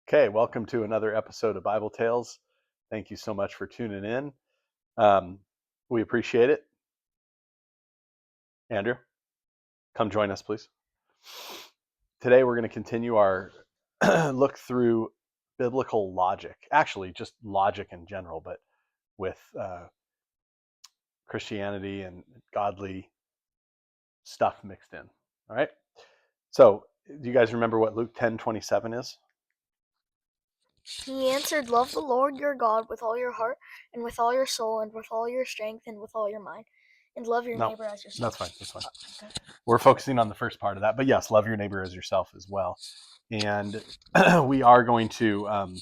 Okay, welcome to another episode of Bible Tales. Thank you so much for tuning in. Um, we appreciate it. Andrew, come join us, please. Today we're going to continue our look through biblical logic. Actually, just logic in general, but with Christianity and godly stuff mixed in. All right. So, do you guys remember what Luke 10:27 is? He answered, "Love the Lord your God with all your heart, and with all your soul, and with all your strength, and with all your mind. And love your neighbor as yourself." That's fine. Okay. We're focusing on the first part of that. But yes, love your neighbor as yourself as well. And we are going to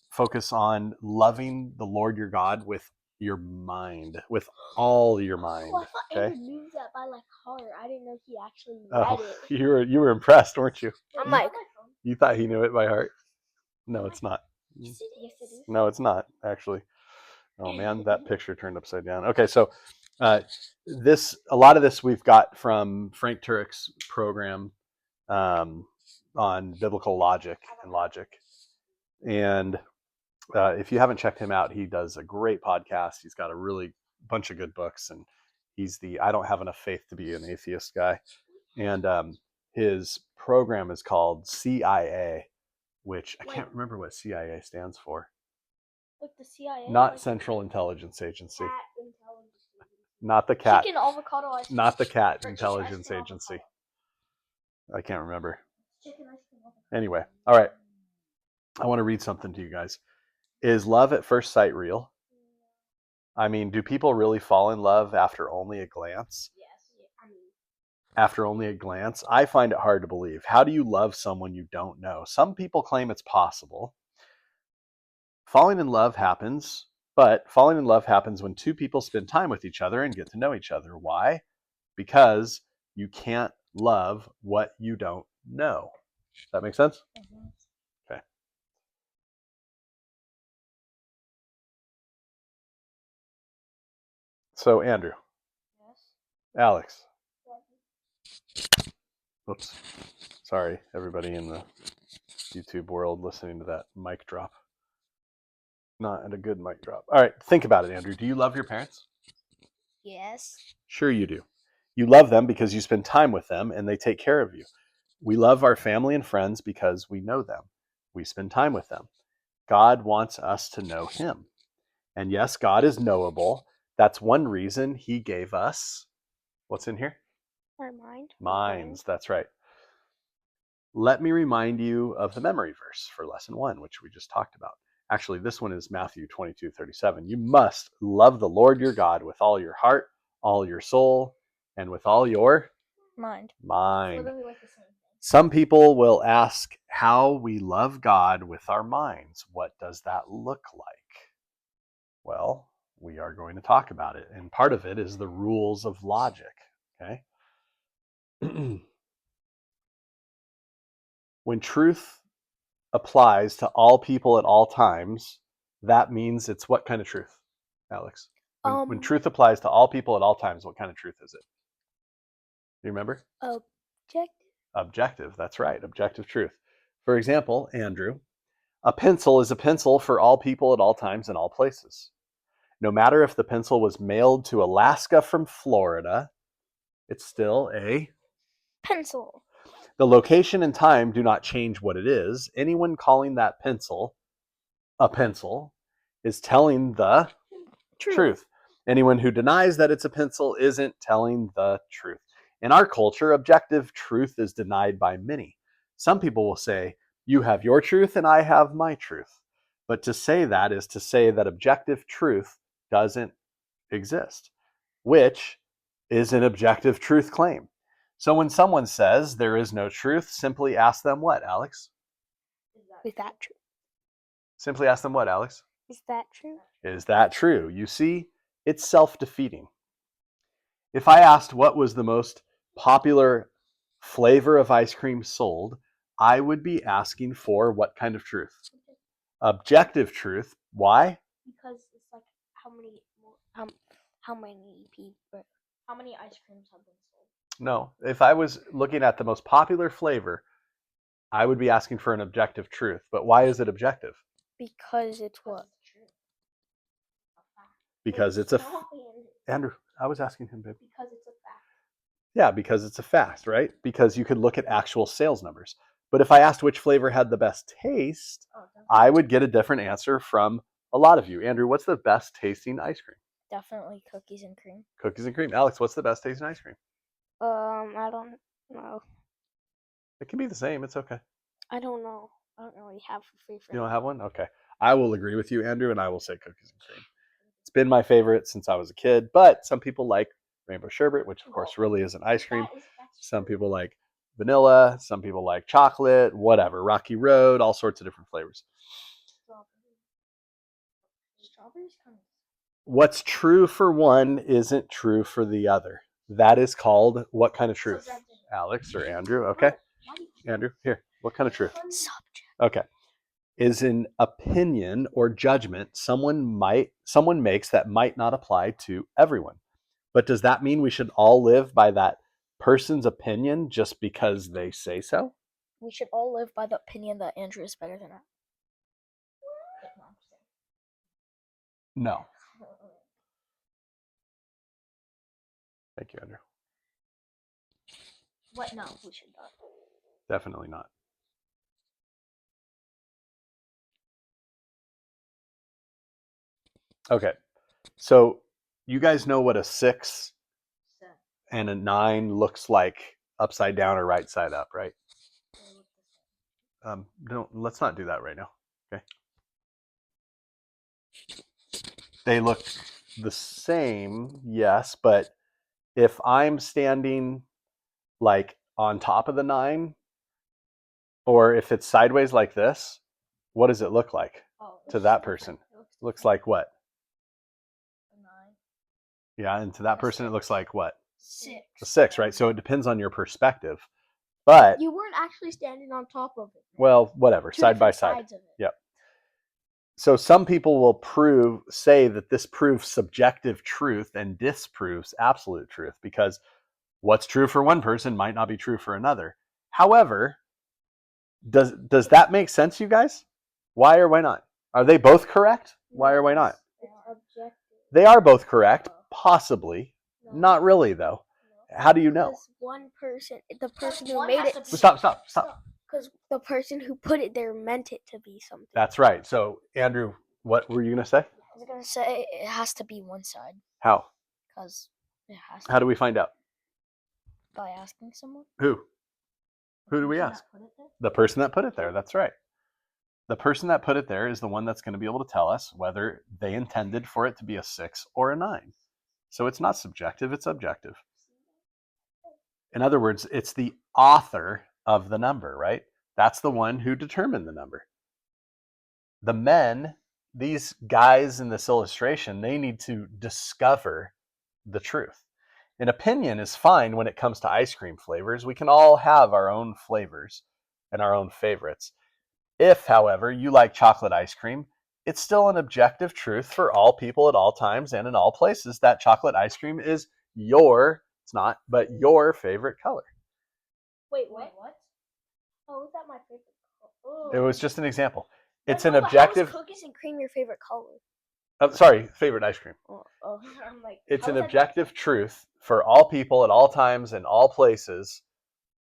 focus on loving the Lord your God with your mind, with all your mind. Oh, I thought Andrew knew that by heart. I didn't know he actually read it. You were impressed, weren't you? I'm like, You thought he knew it by heart? No, it's not. yes, it is. No, it's not actually. Oh man, that picture turned upside down. Okay, so a lot of this we've got from Frank Turek's program on biblical logic. And if you haven't checked him out, he does a great podcast. He's got a really bunch of good books, and he's the I don't have enough faith to be an atheist guy. And his program is called CIA, which I can't remember what CIA stands for. Like the CIA? Not Central Intelligence Agency. Not the cat. Chicken avocado ice cream. Not the cat intelligence agency. I can't remember. Chicken ice cream avocado. Anyway, all right. I want to read something to you guys. Is love at first sight real? I mean, do people really fall in love after only a glance? Yes. After only a glance? I find it hard to believe. How do you love someone you don't know? Some people claim it's possible. Falling in love happens, but falling in love happens when two people spend time with each other and get to know each other. Why? Because you can't love what you don't know. Does that make sense? Mm-hmm. Okay. So, Andrew. Yes. Alex. Oops. Sorry, everybody in the YouTube world listening to that mic drop. Not a good mic drop. All right, think about it, Andrew. Do you love your parents? Yes. Sure you do. You love them because you spend time with them and they take care of you. We love our family and friends because we know them. We spend time with them. God wants us to know him. And yes, God is knowable. That's one reason he gave us, what's in here? Our mind. Minds, that's right. Let me remind you of the memory verse for lesson 1, which we just talked about. Actually, this one is Matthew 22:37. You must love the Lord your God with all your heart, all your soul, and with all your mind. Literally like the same thing. Some people will ask how we love God with our minds. What does that look like? Well, we are going to talk about it. And part of it is the rules of logic. Okay. When truth applies to all people at all times, that means it's what kind of truth, Alex? When truth applies to all people at all times, what kind of truth is it? Do you remember? Objective, that's right, objective truth. For example, Andrew, a pencil is a pencil for all people at all times and all places. No matter if the pencil was mailed to Alaska from Florida, it's still a pencil. The location and time do not change what it is. Anyone calling that pencil a pencil is telling the truth. Anyone who denies that it's a pencil isn't telling the truth. In our culture, objective truth is denied by many. Some people will say, you have your truth and I have my truth. But to say that is to say that objective truth doesn't exist, which is an objective truth claim. So when someone says there is no truth, simply ask them what, Alex? Is that true? Simply ask them what, Alex? Is that true? Is that true? You see, it's self-defeating. If I asked what was the most popular flavor of ice cream sold, I would be asking for what kind of truth? Objective truth. Why? Because it's like how many ice creams have been sold? No. If I was looking at the most popular flavor, I would be asking for an objective truth. But why is it objective? Because it's what? Because it's a... Andrew, I was asking him, babe. Because it's a fact. Yeah, because it's a fact, right? Because you could look at actual sales numbers. But if I asked which flavor had the best taste, I would get a different answer from a lot of you. Andrew, what's the best tasting ice cream? Definitely cookies and cream. Cookies and cream. Alex, what's the best tasting ice cream? I don't know. It can be the same. It's okay. I don't know. I don't really have a favorite. You don't have one? Okay. I will agree with you, Andrew, and I will say cookies and cream. It's been my favorite since I was a kid, but some people like rainbow sherbet, which of course really isn't ice cream. Some people like vanilla, some people like chocolate, whatever, Rocky Road, all sorts of different flavors. Strawberries kind of. What's true for one isn't true for the other. That is called what kind of truth? Alex or Andrew? Okay. Andrew, here. What kind of truth? Subject. Okay. Is an opinion or judgment someone makes that might not apply to everyone. But does that mean we should all live by that person's opinion just because they say so? We should all live by the opinion that Andrew is better than us. No. Thank you, Andrew. What? No, we should not. Definitely not. Okay. So you guys know what a 6 and a 9 looks like upside down or right side up, right? Let's not do that right now. Okay. They look the same, yes, but if I'm standing like on top of the 9, or if it's sideways like this, what does it look like to that person? It looks like what? A 9. Yeah, and to that person it looks like what? 6. A 6, right? So it depends on your perspective. But You weren't actually standing on top of it. well, whatever, Two side by different side. sides of it. Yep. So some people will say that this proves subjective truth and disproves absolute truth, because what's true for one person might not be true for another. However, does that make sense, you guys? Why or why not? Are they both correct? Why or why not? It's objective. They are both correct, possibly. Not really, though. How do you know? Because one person, the person who one made has it, to be- Stop. because the person who put it there meant it to be something. That's right. So, Andrew, what were you going to say? I was gonna say it has to be one side, How? because it has to. How do we find out? By asking someone. Who? Who do we ask? The person that put it there. That's right. The person that put it there is the one that's going to be able to tell us whether they intended for it to be a 6 or a 9. So it's not subjective, it's objective. In other words, it's the author of the number, right? That's the one who determined the number. The men, these guys in this illustration, they need to discover the truth. An opinion is fine when it comes to ice cream flavors. We can all have our own flavors and our own favorites. If, however, you like chocolate ice cream, it's still an objective truth for all people at all times and in all places that chocolate ice cream is it's not, but your favorite color. Wait, what? Oh, is that my favorite color? It was just an example. It's No, an but how is objective, cookies and cream your favorite color? favorite ice cream. I'm like, It's how an is that- objective truth for all people at all times and all places,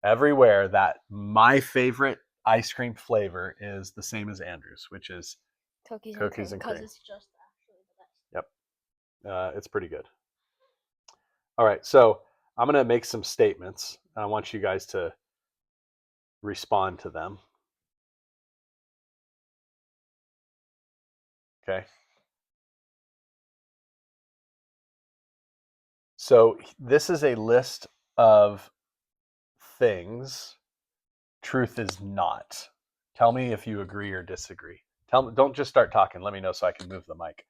everywhere, that my favorite ice cream flavor is the same as Andrew's, which is Cookies cookies and and cream. cream. Because it's just actually the best. It's pretty good. All right, so I'm going to make some statements. I want you guys to respond to them. Okay. So this is a list of things truth is not. Tell me if you agree or disagree. Don't just start talking. Let me know so I can move the mic.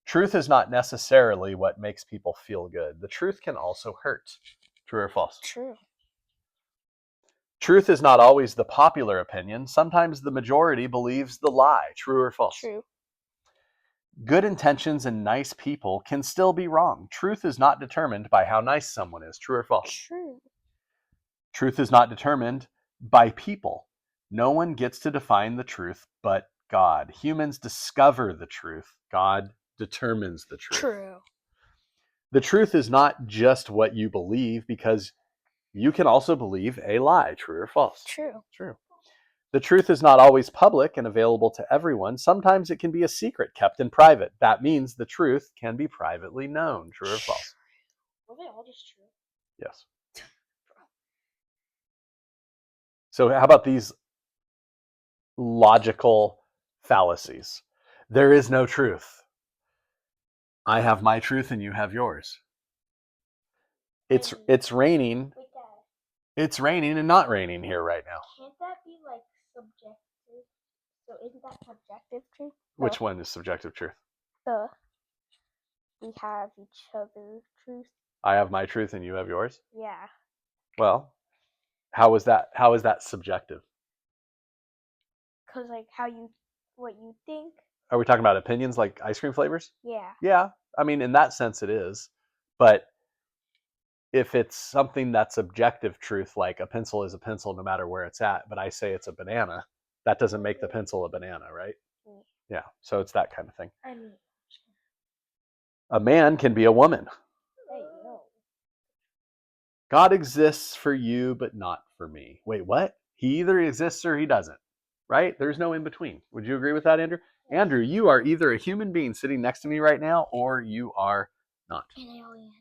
Truth is not necessarily what makes people feel good. The truth can also hurt. True or false? True. Truth is not always the popular opinion. Sometimes the majority believes the lie. True or false? True. Good intentions and nice people can still be wrong. Truth is not determined by how nice someone is. True or false? True. Truth is not determined by people. No one gets to define the truth but God. Humans discover the truth. God determines the truth. True. The truth is not just what you believe, because you can also believe a lie, true or false. True. True. The truth is not always public and available to everyone. Sometimes it can be a secret kept in private. That means the truth can be privately known, true or false. Were they all just true? Yes. So how about these logical fallacies? There is no truth. I have my truth and you have yours. It's raining. Wait, Dad. It's raining and not raining here right now. Can't that be like subjective? So isn't that subjective truth? Which one is subjective truth? We have each other's truth. I have my truth and you have yours? Yeah. Well, how is that subjective? Cause like what you think. Are we talking about opinions like ice cream flavors? Yeah. Yeah, I mean, in that sense it is. But if it's something that's objective truth, like a pencil is a pencil no matter where it's at, but I say it's a banana, that doesn't make the pencil a banana, right? Yeah, so it's that kind of thing. I mean, A man can be a woman. hey, no. God exists for you, but not for me. Wait, what? He either exists or he doesn't, right? There's no in between. Would you agree with that, Andrew? Andrew, you are either a human being sitting next to me right now, or you are not. An alien.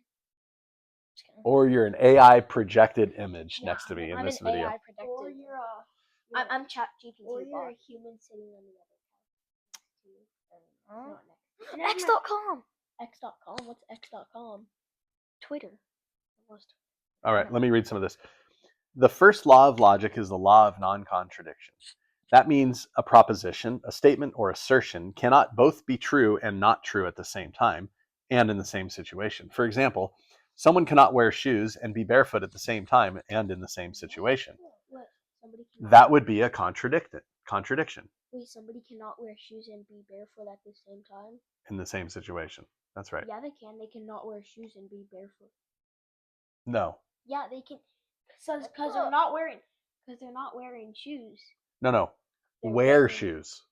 Or you're an AI projected image next to me in I'm this an video. AI projected. Or you're I'm chat GPT. Or you're a human sitting on the other couch. Not next. X.com. X.com? What's X.com? Twitter. All right, let me read some of this. The first law of logic is the law of non-contradiction. That means a proposition, a statement, or assertion cannot both be true and not true at the same time and in the same situation. For example, someone cannot wear shoes and be barefoot at the same time and in the same situation. What? That would be a contradiction. Wait, somebody cannot wear shoes and be barefoot at the same time? In the same situation. That's right. Yeah, they can. They cannot wear shoes and be barefoot. No. Yeah, they can. Because they're not wearing. Because they're not wearing shoes. No. They're Wear wearing- shoes.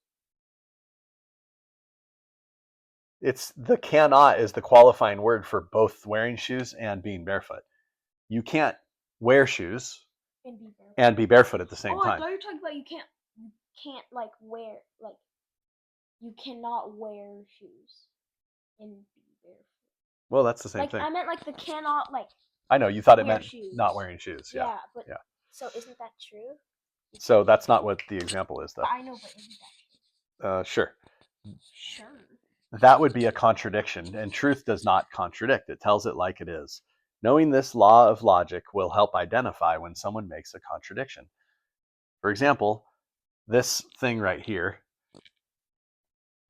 It's the cannot is the qualifying word for both wearing shoes and being barefoot. You can't wear shoes And be barefoot. and be barefoot at the same I time. thought you were talking about you can't like wear like you cannot wear shoes and be barefoot. Well, that's the same Like thing. I meant like the cannot like. I know you thought it wear meant shoes. not wearing shoes. Yeah. But Yeah. So isn't that true? So that's not what the example is, though. I know, but isn't that true? Sure. Sure. That would be a contradiction, and truth does not contradict. It tells it like it is. Knowing this law of logic will help identify when someone makes a contradiction. For example, this thing right here,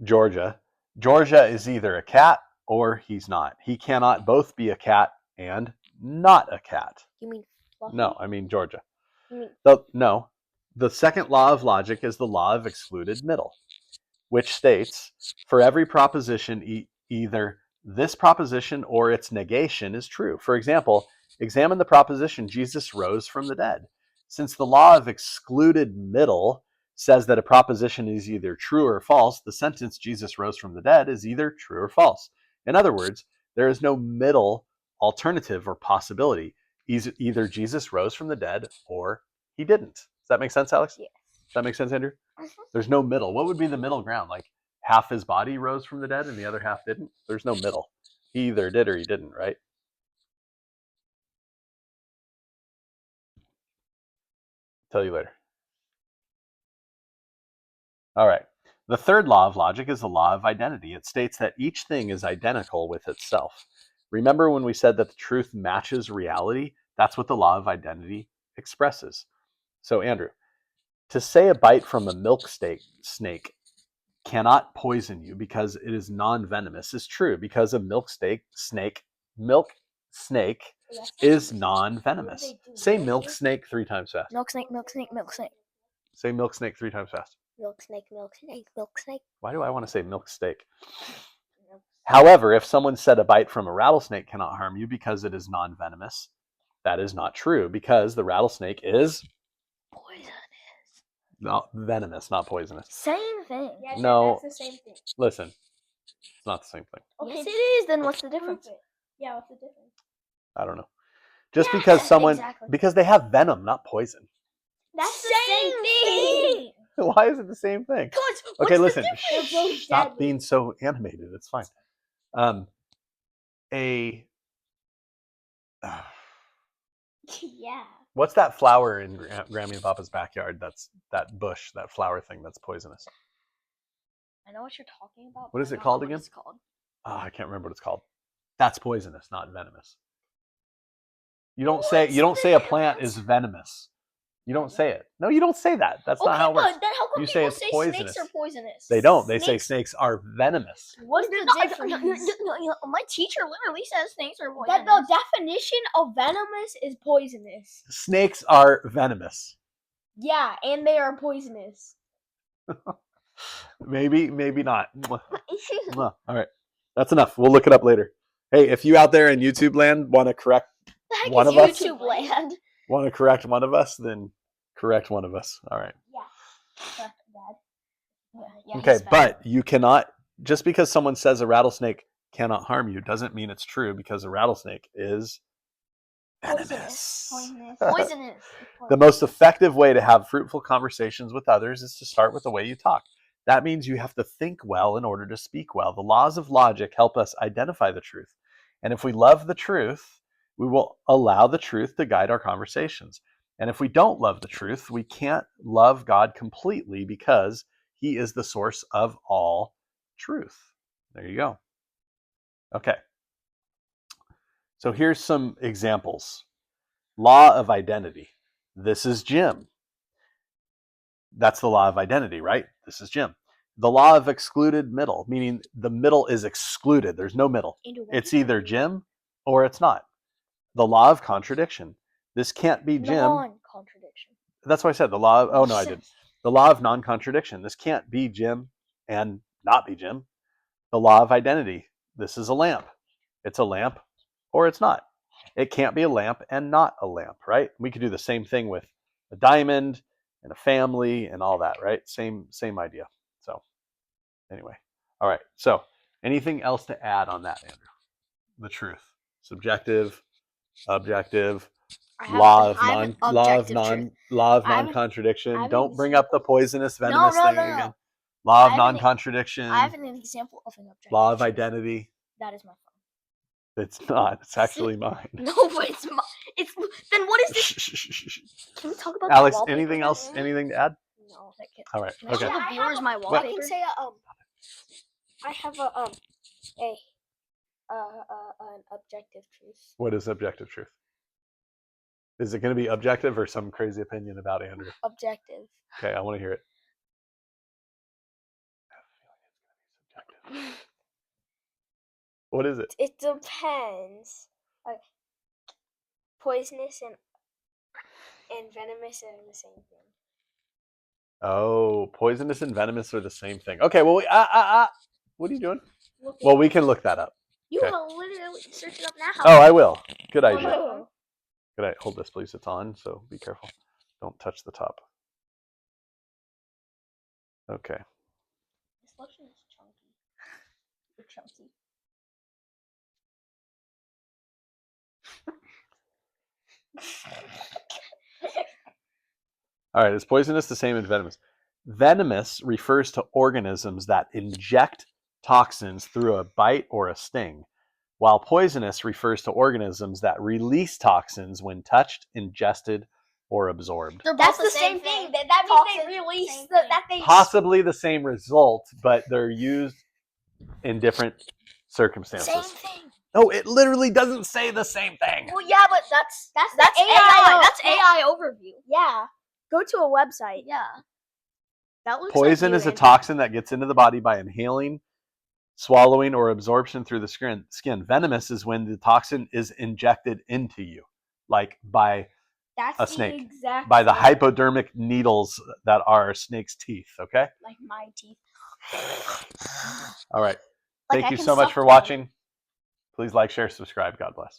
Georgia. Georgia is either a cat or he's not. He cannot both be a cat and not a cat. You mean fluffy? No, I mean Georgia. You mean No. The second law of logic is the law of excluded middle, which states for every proposition, either this proposition or its negation is true. For example, examine the proposition Jesus rose from the dead. Since the law of excluded middle says that a proposition is either true or false, the sentence Jesus rose from the dead is either true or false. In other words, there is no middle alternative or possibility. Either Jesus rose from the dead or he didn't. Does that make sense, Alex? Yes. Does that make sense, Andrew? Mhm. There's no middle. What would be the middle ground? Like half his body rose from the dead and the other half didn't? There's no middle. He either did or he didn't, right? Tell you later. All right. The third law of logic is the law of identity. It states that each thing is identical with itself. Remember when we said that the truth matches reality? That's what the law of identity expresses. So, Andrew, to say a bite from a milk snake cannot poison you because it is non-venomous is true, because a milk snake is non-venomous. Say milk snake 3 times fast. Milk snake, milk snake, milk snake. Say milk snake 3 times fast. Milk snake, milk snake, milk snake. Why do I want to say milk steak? However, if someone said a bite from a rattlesnake cannot harm you because it is non-venomous, that is not true, because the rattlesnake is Poisonous. Not venomous, not poisonous. Same thing. Yeah, No. that's the same thing. Listen, it's not the same thing. Yes, it is. Then what's the prove difference? it. Yeah, what's the difference? I don't know. Just Yeah, because someone, exactly. because they have venom, not poison. That's the same thing. Why is it the same thing? Okay, listen. They're both Stop deadly. being so animated. It's fine. Yeah. What's that flower in Grammy and Papa's backyard? That's that bush, that flower thing that's poisonous. I know what you're talking about. What but is I it don't know called what again? It's called. Oh, I can't remember what it's called. That's poisonous, not venomous. You don't say a plant is venomous. You don't say it. No, you don't say that. That's not how it works. then how come You say people it's say poisonous. snakes are poisonous? They don't. They say snakes are venomous. What's the difference? My teacher literally says snakes are poisonous. That the definition of venomous is poisonous. Snakes are venomous. Yeah, and they are poisonous. Maybe not. All right. That's enough. We'll look it up later. Hey, if you out there in YouTube land want to correct one of us, YouTube land. want to correct one of us, then correct one of us. All right. Yeah. Dad. Yeah, Okay, he's bad. but you cannot, just because someone says a rattlesnake cannot harm you doesn't mean it's true, because a rattlesnake is venomous. Poisonous. The most effective way to have fruitful conversations with others is to start with the way you talk. That means you have to think well in order to speak well. The laws of logic help us identify the truth. And if we love the truth, we will allow the truth to guide our conversations. And if we don't love the truth, we can't love God completely, because He is the source of all truth. There you go. Okay. So here's some examples. Law of identity. This is Jim. That's the law of identity, right? This is Jim. The law of excluded middle, meaning the middle is excluded. There's no middle. It's either Jim or it's not. The law of contradiction. This can't be Jim. Non-contradiction. That's why I said the law of, oh no, I didn't. The law of non-contradiction. This can't be Jim and not be Jim. The law of identity. This is a lamp. It's a lamp or it's not. It can't be a lamp and not a lamp, right? We could do the same thing with a diamond and a family and all that, right? Same idea. So anyway, all right. So anything else to add on that, Andrew? The truth, subjective, objective, law of non-contradiction. Don't bring up the poisonous, venomous thing again. Law of non-contradiction. I have an example of an objective. Law of identity. That is my phone. It's not. It's actually mine. No, but it's my. It's then what is this? Can we talk about Alex, the wallpaper anything else? that I Anything to add? No. All right. Can I show Okay. the viewers my I wallpaper? can say I have an objective truth. What is objective truth? Is it going to be objective or some crazy opinion about Andrew? Objective. Okay, I want to hear it. What is it? It depends. Poisonous and venomous are the same thing. Oh, poisonous and venomous are the same thing. Okay, well, what are you doing? Look Well, we can look that up. You Okay. will literally search it up now. Oh, I will. Good idea. Oh. Good idea. Hold this, please. It's on, so be careful. Don't touch the top. Okay. This lotion is chunky. You're chunky. All right, is poisonous the same as venomous? Venomous refers to organisms that inject toxins through a bite or a sting, while poisonous refers to organisms that release toxins when touched, ingested, or absorbed. They're That's both the same thing. That means Toxin, they release same that thing. they Possibly the same result, but they're used in different circumstances. Same thing. No, it literally doesn't say the same thing. Well, yeah, but that's the AI. That's AI overview. Yeah. Go to a website. Yeah. That looks Poison like is a toxin that gets into the body by inhaling, swallowing, or absorption through the skin. Venomous is when the toxin is injected into you, like by That's a the snake. exact By the same. hypodermic needles that are snakes' teeth, okay? Like my teeth. All right. Like, Thank I you can so much suck for them. watching. Please like, share, subscribe. God bless.